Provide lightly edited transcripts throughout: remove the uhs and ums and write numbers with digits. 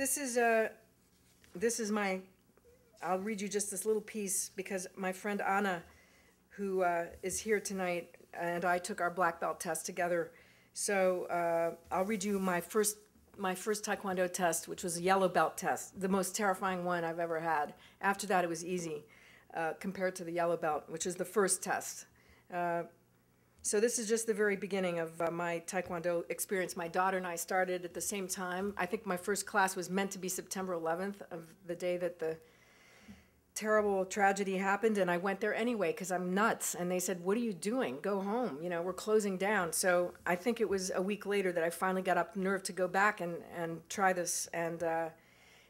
This is my, I'll read you just this little piece because my friend Anna, who is here tonight, and I took our black belt test together. So I'll read you my first Taekwondo test, which was a yellow belt test, the most terrifying one I've ever had. After that, it was easy compared to the yellow belt, which is the first test. So this is just the very beginning of my Taekwondo experience. My daughter and I started at the same time. I think my first class was meant to be September 11th, of the day that the terrible tragedy happened, and I went there anyway because I'm nuts. And they said, "What are you doing? Go home. You know, we're closing down." So I think it was a week later that I finally got up the nerve to go back and try this. And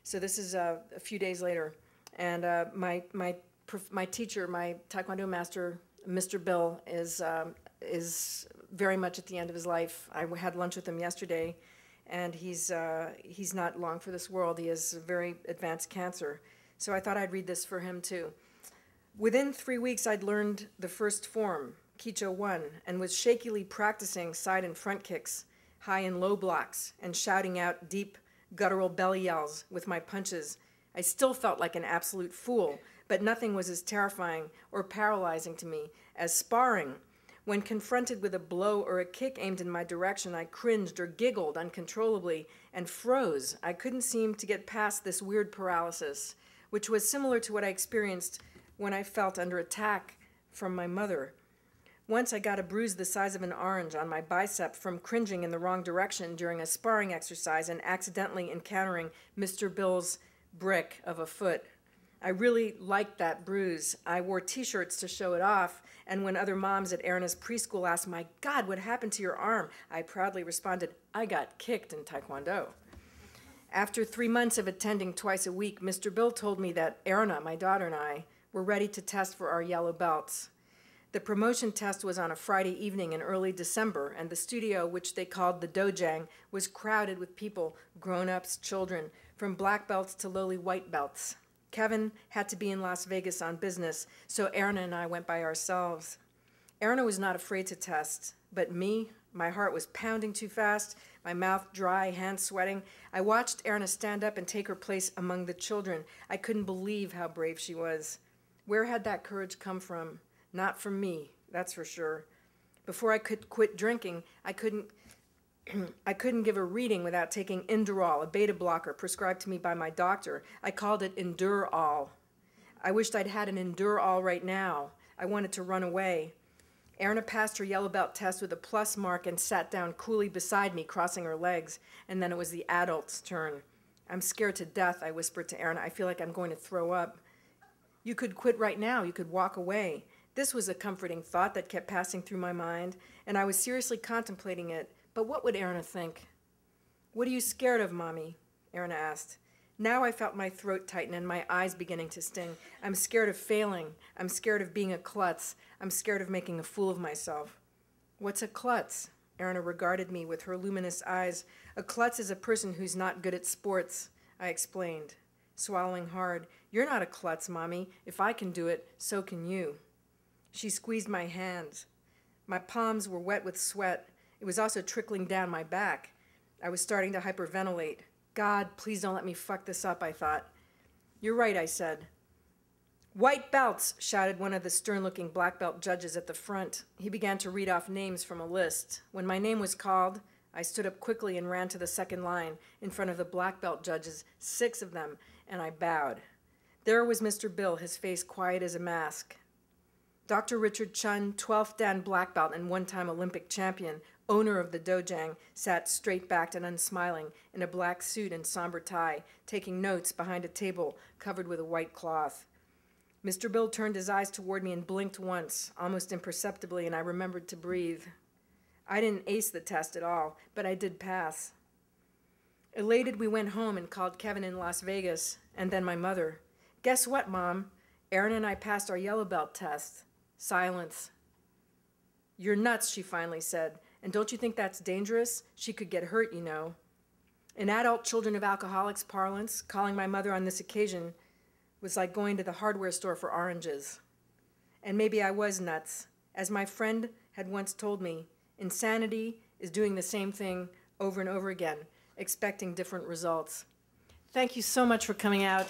so this is a few days later. And my teacher, my Taekwondo master, Mr. Bill, is very much at the end of his life. I had lunch with him yesterday, and he's not long for this world. He has very advanced cancer. So I thought I'd read this for him too. Within 3 weeks, I'd learned the first form, Kicho 1, and was shakily practicing side and front kicks, high and low blocks, and shouting out deep, guttural belly yells with my punches. I still felt like an absolute fool, but nothing was as terrifying or paralyzing to me as sparring. When confronted with a blow or a kick aimed in my direction, I cringed or giggled uncontrollably and froze. I couldn't seem to get past this weird paralysis, which was similar to what I experienced when I felt under attack from my mother. Once I got a bruise the size of an orange on my bicep from cringing in the wrong direction during a sparring exercise and accidentally encountering Mr. Bill's brick of a foot. I really liked that bruise. I wore t-shirts to show it off, and when other moms at Erna's preschool asked, "My God, what happened to your arm?" I proudly responded, "I got kicked in Taekwondo." After 3 months of attending twice a week, Mr. Bill told me that Erna, my daughter, and I were ready to test for our yellow belts. The promotion test was on a Friday evening in early December, and the studio, which they called the dojang, was crowded with people, grown-ups, children, from black belts to lowly white belts. Kevin had to be in Las Vegas on business, so Erna and I went by ourselves. Erna was not afraid to test, but me, my heart was pounding too fast, my mouth dry, hands sweating. I watched Erna stand up and take her place among the children. I couldn't believe how brave she was. Where had that courage come from? Not from me, that's for sure. Before I could quit drinking, I couldn't give a reading without taking Inderal, a beta blocker prescribed to me by my doctor. I called it Endure-All. I wished I'd had an Endure-All right now. I wanted to run away. Erna passed her yellow belt test with a plus mark and sat down coolly beside me, crossing her legs. And then it was the adult's turn. "I'm scared to death," I whispered to Erna. "I feel like I'm going to throw up." "You could quit right now. You could walk away." This was a comforting thought that kept passing through my mind, and I was seriously contemplating it. But what would Erna think? "What are you scared of, Mommy?" Erna asked. Now I felt my throat tighten and my eyes beginning to sting. I'm scared of failing. I'm scared of being a klutz. I'm scared of making a fool of myself. "What's a klutz?" Erna regarded me with her luminous eyes. "A klutz is a person who's not good at sports," I explained, swallowing hard. "You're not a klutz, Mommy. If I can do it, so can you." She squeezed my hands. My palms were wet with sweat. It was also trickling down my back. I was starting to hyperventilate. God, please don't let me fuck this up, I thought. "You're right," I said. "White belts," shouted one of the stern-looking black belt judges at the front. He began to read off names from a list. When my name was called, I stood up quickly and ran to the second line in front of the black belt judges, 6 of them, and I bowed. There was Mr. Bill, his face quiet as a mask. Dr. Richard Chun, 12th Dan black belt and one-time Olympic champion, owner of the dojang, sat straight-backed and unsmiling in a black suit and somber tie, taking notes behind a table covered with a white cloth. Mr. Bill turned his eyes toward me and blinked once, almost imperceptibly, and I remembered to breathe. I didn't ace the test at all, but I did pass. Elated, we went home and called Kevin in Las Vegas, and then my mother. "Guess what, Mom? Erin and I passed our yellow belt test." Silence. "You're nuts," she finally said. "And don't you think that's dangerous? She could get hurt, you know." In adult children of alcoholics parlance, calling my mother on this occasion was like going to the hardware store for oranges. And maybe I was nuts. As my friend had once told me, insanity is doing the same thing over and over again, expecting different results. Thank you so much for coming out.